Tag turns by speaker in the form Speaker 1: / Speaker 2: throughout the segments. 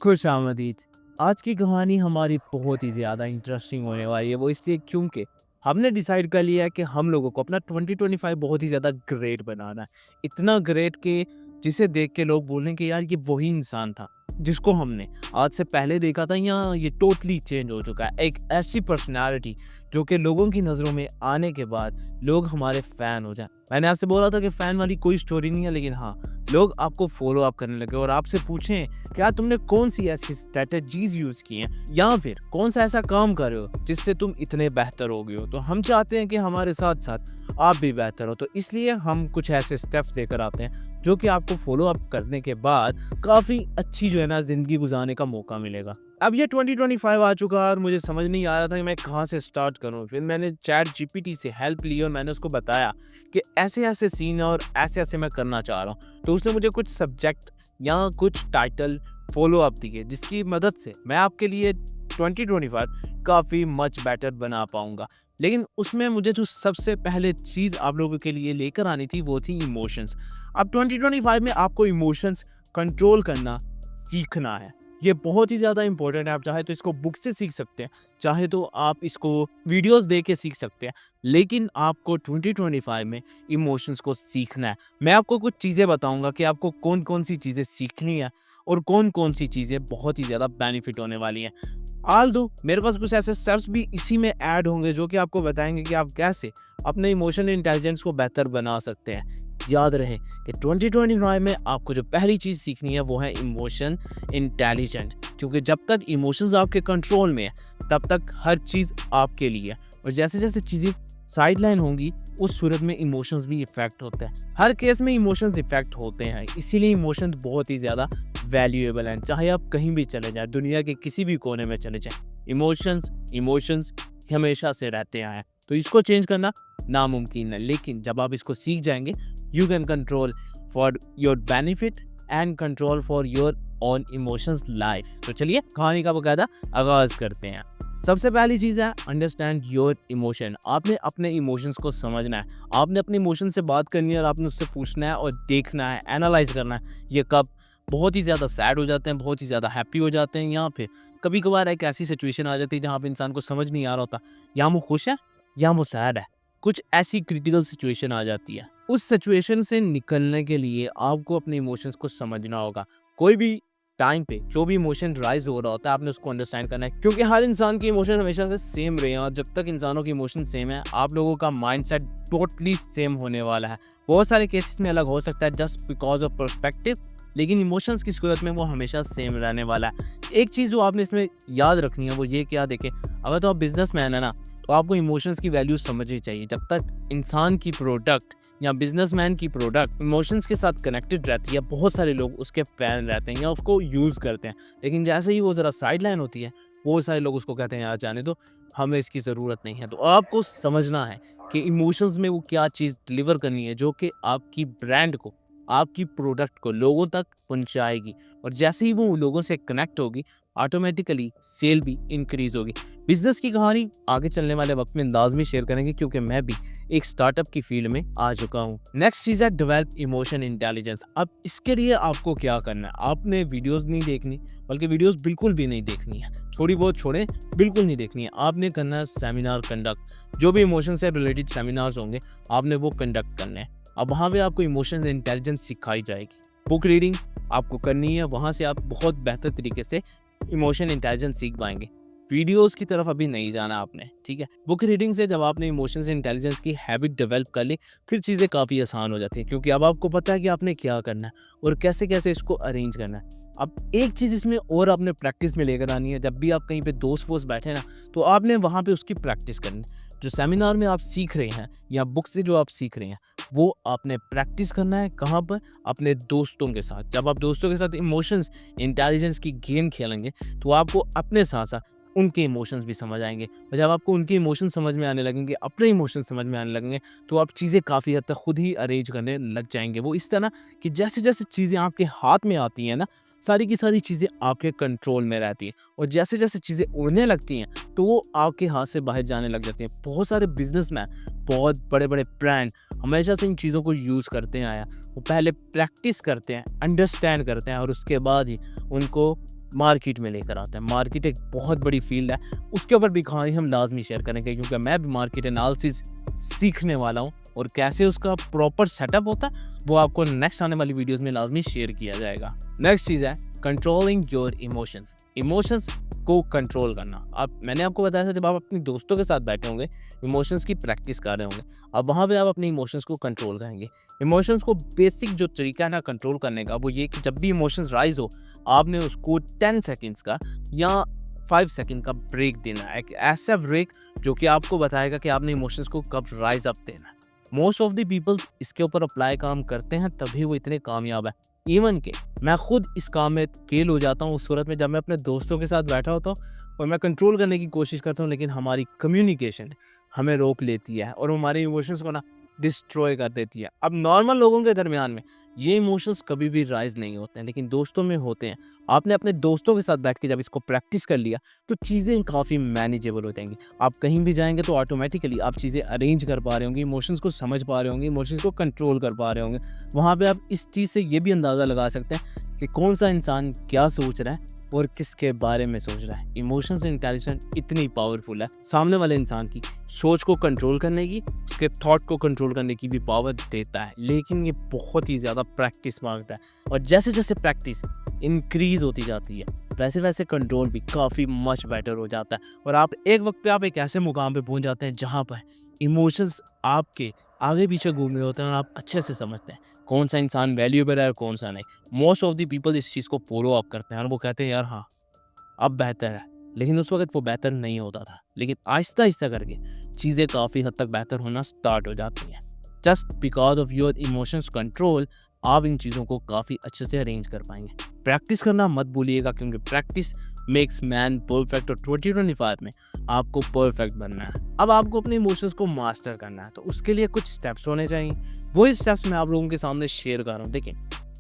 Speaker 1: खुशामदीद। आज की कहानी हमारी बहुत ही ज़्यादा इंटरेस्टिंग होने वाली है। वो इसलिए क्योंकि हमने डिसाइड कर लिया है कि हम लोगों को अपना 2025 बहुत ही ज़्यादा ग्रेट बनाना है। इतना ग्रेट कि जिसे देख के लोग बोलें कि यार ये वही इंसान था जिसको हमने आज से पहले देखा था, या ये टोटली चेंज हो चुका है। एक ऐसी पर्सनैलिटी जो कि लोगों की नज़रों में आने के बाद लोग हमारे फ़ैन हो जाएँ। मैंने आपसे बोला था कि फ़ैन वाली कोई स्टोरी नहीं है, लेकिन हाँ, लोग आपको फ़ॉलो अप करने लगे और आपसे पूछें क्या तुमने कौन-सी ऐसी स्ट्रैटेजीज़ यूज़ की हैं, या फिर कौन-सा ऐसा काम कर रहे हो जिससे तुम इतने बेहतर हो गए हो? तो हम चाहते हैं कि हमारे साथ-साथ आप भी बेहतर हो। तो इसलिए हम कुछ ऐसे स्टेप्स लेकर आते हैं जो कि आपको फ़ॉलो अप करने के बाद काफ़ी अच्छी जो है ना ज़िंदगी गुज़ारने का मौका मिलेगा। अब ये 2025 आ चुका है और मुझे समझ नहीं आ रहा था कि मैं कहाँ से स्टार्ट करूँ। फिर मैंने चैट जीपीटी से हेल्प ली और मैंने उसको बताया कि ऐसे-ऐसे सीन है और ऐसे-ऐसे मैं करना चाह रहा हूँ। तो उसने मुझे कुछ सब्जेक्ट या कुछ टाइटल फ़ॉलो अप दिए जिसकी मदद से मैं आपके लिए 2025 काफ़ी मच बेटर बना पाऊँगा। लेकिन उसमें मुझे जो सबसे पहले चीज़ आप लोगों के लिए लेकर आनी थी वो थी इमोशंस। अब 2025 में आपको इमोशंस कंट्रोल करना सीखना है। ये बहुत ही ज़्यादा इम्पोर्टेंट है। आप चाहे तो इसको बुक से सीख सकते हैं, चाहे तो आप इसको वीडियोज़ देख के सीख सकते हैं, लेकिन आपको 2025 में इमोशंस को सीखना है। मैं आपको कुछ चीज़ें बताऊँगा कि आपको कौन-कौन सी चीज़ें सीखनी है और कौन-कौन सी चीज़ें बहुत ही ज़्यादा बेनिफिट होने वाली हैं। ऑल्दो मेरे पास कुछ ऐसे स्टेप्स भी इसी में ऐड होंगे जो कि आपको बताएँगे कि आप कैसे अपने इमोशनल इंटेलिजेंस को बेहतर बना सकते हैं। याद रहे कि 2025 में आपको जो पहली चीज़ सीखनी है वो है इमोशन इंटेलिजेंट, क्योंकि जब तक इमोशंस आपके कंट्रोल में है तब तक हर चीज़ आपके लिए है, और जैसे-जैसे चीज़ें साइडलाइन होंगी उस सूरत में इमोशंस भी इफ़ेक्ट होते हैं। हर केस में इमोशंस इफ़ेक्ट होते हैं, इसीलिए इमोशंस बहुत ही ज़्यादा वैल्यूएबल हैं। चाहे आप कहीं भी चले जाएँ, दुनिया के किसी भी कोने में चले जाएँ, इमोशंस इमोशंस हमेशा से रहते आए हैं। तो इसको चेंज करना नामुमकिन है, लेकिन जब आप इसको सीख जाएँगे, you can control for your benefit and control for your own emotions life. तो चलिए कहानी का बकायदा आगाज़ करते हैं। सबसे पहली चीज़ है अंडरस्टैंड योर इमोशन। आपने अपने इमोशंस को समझना है। आपने अपने इमोशन से बात करनी है और आपने उससे पूछना है और देखना है, एनालाइज़ करना है। ये कब बहुत ही ज़्यादा सैड हो जाते हैं, बहुत ही ज़्यादा हैप्पी हो जाते हैं, या फिर कभी-कभार एक ऐसी सिचुएशन आ जाती है जहाँ पे इंसान को समझ नहीं आ रहा होता, या वो खुश है या वो सैड है। कुछ ऐसी क्रिटिकल सिचुएशन आ जाती है। उस सिचुएशन से निकलने के लिए आपको अपने इमोशंस को समझना होगा। कोई भी टाइम पे जो भी इमोशन राइज़ हो रहा होता है, आपने उसको अंडरस्टैंड करना है, क्योंकि हर इंसान के इमोशन हमेशा से सेम रहे हैं, और जब तक इंसानों के इमोशन सेम है, आप लोगों का माइंडसेट टोटली सेम होने वाला है। बहुत सारे केसेस में अलग हो सकता है जस्ट बिकॉज़ ऑफ पर्सपेक्टिव, लेकिन इमोशंस की सूरत में वो हमेशा सेम रहने वाला है। एक चीज़ जो आपने इसमें याद रखनी है वो ये क्या, देखें, अगर तो आप बिज़नेसमैन है ना, तो आपको इमोशंस की वैल्यू समझनी चाहिए। जब तक इंसान की प्रोडक्ट या बिजनेसमैन की प्रोडक्ट इमोशंस के साथ कनेक्टेड रहती है, बहुत सारे लोग उसके फैन रहते हैं या उसको यूज़ करते हैं, लेकिन जैसे ही वो ज़रा साइडलाइन होती है, बहुत सारे लोग उसको कहते हैं यार जाने दो, हमें इसकी ज़रूरत नहीं है। तो आपको समझना है कि इमोशंस में वो क्या चीज़ डिलीवर करनी है जो कि आपकी ब्रांड को, आपकी प्रोडक्ट को लोगों तक पहुंचाएगी, और जैसे ही वो लोगों से कनेक्ट होगी, ऑटोमेटिकली सेल भी इंक्रीज होगी। बिजनेस की कहानी आगे चलने वाले वक्त में अंदाज में शेयर करेंगे, क्योंकि मैं भी एक स्टार्टअप की फील्ड में आ चुका हूँ। नेक्स्ट चीज़ है डेवलप इमोशन इंटेलिजेंस। अब इसके लिए आपको क्या करना है, आपने वीडियोस नहीं देखनी, बल्कि वीडियोस बिल्कुल भी नहीं देखनी है, थोड़ी बहुत छोड़ें, बिल्कुल नहीं देखनी है। आपने करना है सेमिनार कंडक्ट, जो भी इमोशन से रिलेटेड सेमिनार्स होंगे आपने वो कंडक्ट करने हैं। अब वहाँ पे आपको इमोशन इंटेलिजेंस सिखाई जाएगी। बुक रीडिंग आपको करनी है, वहाँ से आप बहुत बेहतर तरीके से इमोशन इंटेलिजेंस सीख पाएंगे। वीडियोस की तरफ अभी नहीं जाना आपने, ठीक है। बुक रीडिंग से जब आपने इमोशंस इंटेलिजेंस की हैबिट डेवलप कर ली, फिर चीज़ें काफ़ी आसान हो जाती हैं, क्योंकि अब आपको पता है कि आपने क्या करना है और कैसे कैसे इसको अरेंज करना है। अब एक चीज़ इसमें और आपने प्रैक्टिस में लेकर आनी है, जब भी आप कहीं पे दोस्त वोस्त बैठे ना, तो आपने वहाँ पे उसकी प्रैक्टिस करनी है। जो सेमिनार में आप सीख रहे हैं या बुक से जो आप सीख रहे हैं, वो आपने प्रैक्टिस करना है कहाँ पर, अपने दोस्तों के साथ। जब आप दोस्तों के साथ इमोशंस इंटेलिजेंस की गेम खेलेंगे, तो आपको अपने साथ साथ उनके इमोशंस भी समझ आएँगे, और जब आपको उनके इमोशंस समझ में आने लगेंगे, अपने इमोशंस समझ में आने लगेंगे, तो आप चीज़ें काफ़ी हद तक खुद ही अरेंज करने लग जाएँगे। वो इस तरह कि जैसे-जैसे चीज़ें आपके हाथ में आती हैं ना, सारी की सारी चीज़ें आपके कंट्रोल में रहती हैं, और जैसे-जैसे चीज़ें उड़ने लगती हैं, तो वो आपके हाथ से बाहर जाने लग जाती हैं। बहुत सारे बिज़नेसमैन, बहुत बड़े-बड़े ब्रांड हमेशा से इन चीज़ों को यूज़ करते आए हैं। वो पहले प्रैक्टिस करते हैं, अंडरस्टैंड करते हैं, और उसके बाद ही उनको मार्केट में लेकर आते हैं। मार्केट एक बहुत बड़ी फील्ड है, उसके ऊपर भी कहानी हम लाज़मी शेयर करेंगे क्योंकि मैं भी मार्केट एनालिसिस सीखने वाला हूँ और कैसे उसका प्रॉपर सेटअप होता है, वो आपको नेक्स्ट आने वाली वीडियोज़ में लाज़मी शेयर किया जाएगा। नेक्स्ट चीज़ है कंट्रोलिंग योर इमोशंस। इमोशंस को कंट्रोल करना। मैंने आपको बताया था जब आप अपने दोस्तों के साथ बैठे होंगे, इमोशंस की प्रैक्टिस कर रहे होंगे, अब वहाँ पे आप अपने इमोशंस को कंट्रोल करेंगे। इमोशंस को बेसिक जो तरीका है ना कंट्रोल करने का, वो ये कि जब भी इमोशंस राइज़ हो, आपने उसको 10 सेकंड्स का या 5 सेकंड का ब्रेक देना है। एक ऐसा ब्रेक जो कि आपको बताएगा कि आपने इमोशंस को कब राइज़ अप देना है। मोस्ट ऑफ द पीपल्स इसके ऊपर अप्लाई काम करते हैं, तभी वो इतने कामयाब है। इवन कि मैं खुद इस काम में फेल हो जाता हूँ उस सूरत में जब मैं अपने दोस्तों के साथ बैठा होता हूँ और मैं कंट्रोल करने की कोशिश करता हूँ, लेकिन हमारी कम्युनिकेशन हमें रोक लेती है और हमारे इमोशंस को ना डिस्ट्रॉय कर देती है। अब नॉर्मल लोगों के दरमियान में ये इमोशंस कभी भी राइज नहीं होते हैं, लेकिन दोस्तों में होते हैं। आपने अपने दोस्तों के साथ बैठ के जब इसको प्रैक्टिस कर लिया तो चीज़ें काफ़ी मैनेजेबल हो जाएंगी। आप कहीं भी जाएंगे तो ऑटोमेटिकली आप चीज़ें अरेंज कर पा रहे होंगे, इमोशंस को समझ पा रहे होंगे, इमोशंस को कंट्रोल कर पा रहे होंगे। वहाँ पे आप इस चीज़ से ये भी अंदाज़ा लगा सकते हैं कि कौन सा इंसान क्या सोच रहा है और किसके बारे में सोच रहा है। इमोशंस इंटेलिजेंस इतनी पावरफुल है, सामने वाले इंसान की सोच को कंट्रोल करने की, उसके थॉट को कंट्रोल करने की भी पावर देता है, लेकिन ये बहुत ही ज़्यादा प्रैक्टिस मांगता है। और जैसे जैसे प्रैक्टिस इंक्रीज होती जाती है वैसे वैसे कंट्रोल भी काफ़ी मच बेटर हो जाता है और आप एक वक्त पे आप एक ऐसे मुकाम पे पहुंच जाते हैं जहां पर इमोशंस आपके आगे पीछे घूम रहे होते हैं और आप अच्छे से समझते हैं कौन सा इंसान वैल्यूएबल है और कौन सा नहीं। मोस्ट ऑफ द पीपल इस चीज़ को फॉलो अप करते हैं और वो कहते हैं यार हाँ अब बेहतर है, लेकिन उस वक्त वो बेहतर नहीं होता था। लेकिन आहिस्ता आहिस्ता करके चीज़ें काफ़ी हद तक बेहतर होना स्टार्ट हो जाती हैं। Just because of your emotions control आप इन चीज़ों को काफ़ी अच्छे से अरेंज कर पाएंगे। प्रैक्टिस करना मत भूलिएगा क्योंकि प्रैक्टिस मेक्स मैन परफेक्ट और 2025 में आपको परफेक्ट बनना है। अब आपको अपने इमोशंस को मास्टर करना है तो उसके लिए कुछ स्टेप्स होने चाहिए। वही स्टेप्स मैं आप लोगों के सामने शेयर कर रहा हूँ। देखिए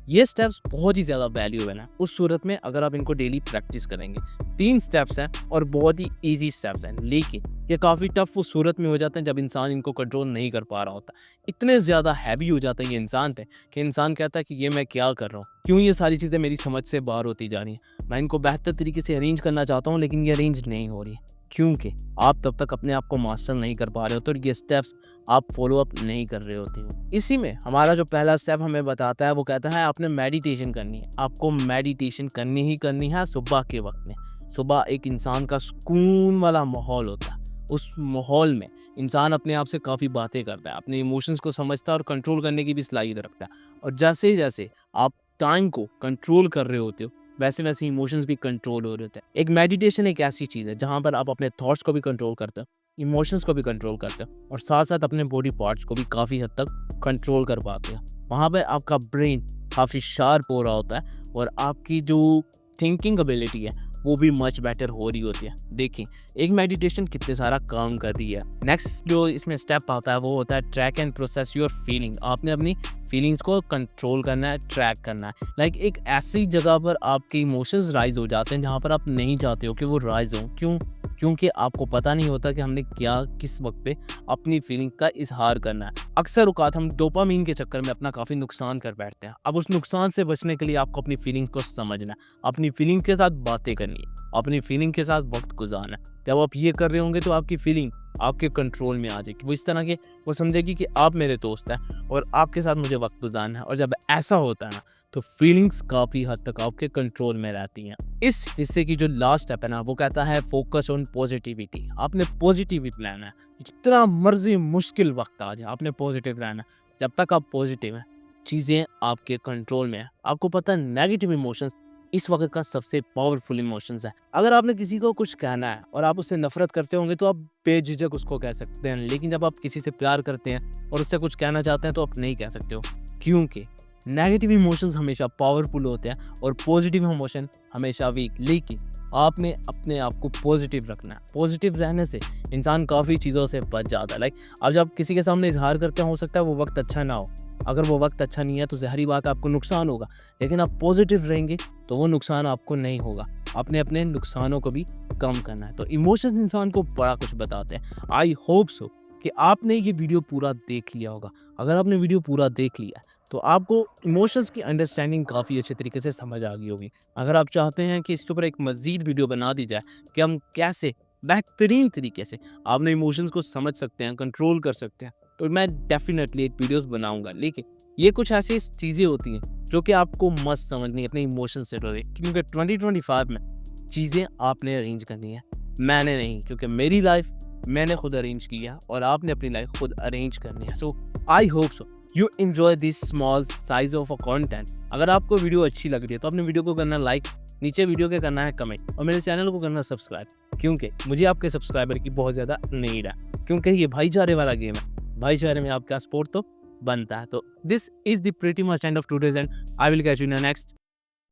Speaker 1: ये स्टेप्स बहुत ही ज़्यादा वैल्यूएबल हैं उस सूरत में अगर आप इनको डेली प्रैक्टिस करेंगे। 3 स्टेप्स हैं और बहुत ही ईजी स्टेप्स हैं, लेकिन ये काफ़ी टफ उस सूरत में हो जाते हैं जब इंसान इनको कंट्रोल नहीं कर पा रहा होता। इतने ज़्यादा हैवी हो जाते हैं ये इंसान पे कि इंसान कहता है कि ये मैं क्या कर रहा हूँ, क्यों ये सारी चीज़ें मेरी समझ से बाहर होती जा रही हैं। मैं इनको बेहतर तरीके से अरेंज करना चाहता हूँ लेकिन ये अरेंज नहीं हो रही है क्योंकि आप तब तक अपने आप को मास्टर नहीं कर पा रहे हो, तो ये स्टेप्स आप फॉलो अप नहीं कर रहे होते हो। इसी में हमारा जो पहला स्टेप हमें बताता है वो कहता है आपने मेडिटेशन करनी है। आपको मेडिटेशन करनी ही करनी है सुबह के वक्त में। सुबह एक इंसान का सुकून वाला माहौल होता है, उस माहौल में इंसान अपने आप से काफ़ी बातें करता है, अपने इमोशंस को समझता है और कंट्रोल करने की भी सलाहियत रखता है। और जैसे ही जैसे आप टाइम को कंट्रोल कर रहे होते हो वैसे वैसे इमोशंस भी कंट्रोल हो रहे होते हैं। एक मेडिटेशन एक ऐसी चीज़ है जहाँ पर आप अपने थॉट्स को भी कंट्रोल करते हो, इमोशंस को भी कंट्रोल करते हो और साथ साथ अपने बॉडी पार्ट्स को भी काफ़ी हद तक कंट्रोल कर पाते हो। वहाँ पे आपका ब्रेन काफ़ी शार्प हो रहा होता है और आपकी जो थिंकिंग एबिलिटी है वो भी मच बेटर हो रही होती है। देखिए एक मेडिटेशन कितने सारा काम कर रही है। नेक्स्ट जो इसमें स्टेप आता है वो होता है track and process your feeling. आपने अपनी फीलिंग्स को कंट्रोल करना है, ट्रैक करना है। लाइक एक ऐसी जगह पर आपके इमोशंस राइज हो जाते हैं जहाँ पर आप नहीं चाहते हो कि वो राइज हो। क्यों? क्योंकि आपको पता नहीं होता कि हमने क्या किस वक्त पे अपनी फीलिंग का इजहार करना है। अक्सर औकात हम डोपामीन के चक्कर में अपना काफ़ी नुकसान कर बैठते हैं। अब उस नुकसान से बचने के लिए आपको अपनी फीलिंग को समझना है, अपनी फीलिंग के साथ बातें करनी है, अपनी फीलिंग के साथ वक्त गुजारना है। जब आप ये कर रहे होंगे तो आपकी फीलिंग आपके कंट्रोल में आ जाएगी। वो इस तरह के वो समझेगी कि आप मेरे दोस्त हैं और आपके साथ मुझे वक्त गुजारना है। और जब ऐसा होता है ना तो फीलिंग्स काफ़ी हद तक आपके कंट्रोल में रहती हैं। इस हिस्से की जो लास्ट स्टेप है ना वो कहता है फोकस ऑन पॉजिटिविटी। आपने पॉजिटिविटी रहना है, जितना मर्जी मुश्किल वक्त आ जाए आपने पॉजिटिव रहना है। जब तक आप पॉजिटिव हैं चीज़ें आपके कंट्रोल में है। आपको पता है नेगेटिव इमोशंस इस वक्त का सबसे पावरफुल इमोशंस है। अगर आपने किसी को कुछ कहना है और आप उससे नफरत करते होंगे तो आप बेझिझक उसको कह सकते हैं, लेकिन जब आप किसी से प्यार करते हैं और उससे कुछ कहना चाहते हैं तो आप नहीं कह सकते हो, क्योंकि नेगेटिव इमोशंस हमेशा पावरफुल होते हैं और पॉजिटिव इमोशन हमेशा वीक। लेकिन आपने अपने आप को पॉजिटिव रखना है। पॉजिटिव रहने से इंसान काफ़ी चीज़ों से बच जाता है। लाइक अब जब किसी के सामने इजहार करते हैं हो सकता है वो वक्त अच्छा ना हो। अगर वो वक्त अच्छा नहीं है तो ज़ाहिरी बात आपको नुकसान होगा, लेकिन आप पॉजिटिव रहेंगे तो वो नुकसान आपको नहीं होगा। आपने अपने नुकसानों को भी कम करना है। तो इमोशंस इंसान को बड़ा कुछ बताते हैं। आई होप सो कि आपने ये वीडियो पूरा देख लिया होगा। अगर आपने वीडियो पूरा देख लिया तो आपको इमोशंस की अंडरस्टैंडिंग काफ़ी अच्छे तरीके से समझ आ गई होगी। अगर आप चाहते हैं कि इसके ऊपर एक मज़ीद वीडियो बना दी जाए कि हम कैसे बेहतरीन तरीके से अपने इमोशंस को समझ सकते हैं, कंट्रोल कर सकते हैं, तो मैं डेफ़िनेटली एक वीडियोज़ बनाऊँगा। लेकिन ये कुछ ऐसी चीज़ें होती हैं जो कि आपको मस्ट समझनी है अपने इमोशन से जुड़े, क्योंकि 2025 में चीज़ें आपने अरेंज करनी है, मैंने नहीं, क्योंकि मेरी लाइफ़ मैंने खुद अरेंज की है और आपने अपनी लाइफ़ खुद अरेंज करनी है। So I hope so you enjoy this small size of a content. अगर आपको वीडियो अच्छी लग रही है तो अपने वीडियो को करना लाइक, नीचे वीडियो के करना है कमेंट और मेरे चैनल को करना सब्सक्राइब, क्योंकि मुझे आपके सब्सक्राइबर की बहुत ज़्यादा नीड है, क्योंकि ये भाईचारे वाला गेम है। भाईचारे में आपका सपोर्ट तो बनता है। तो this is the pretty much end of today's and I will catch you in the next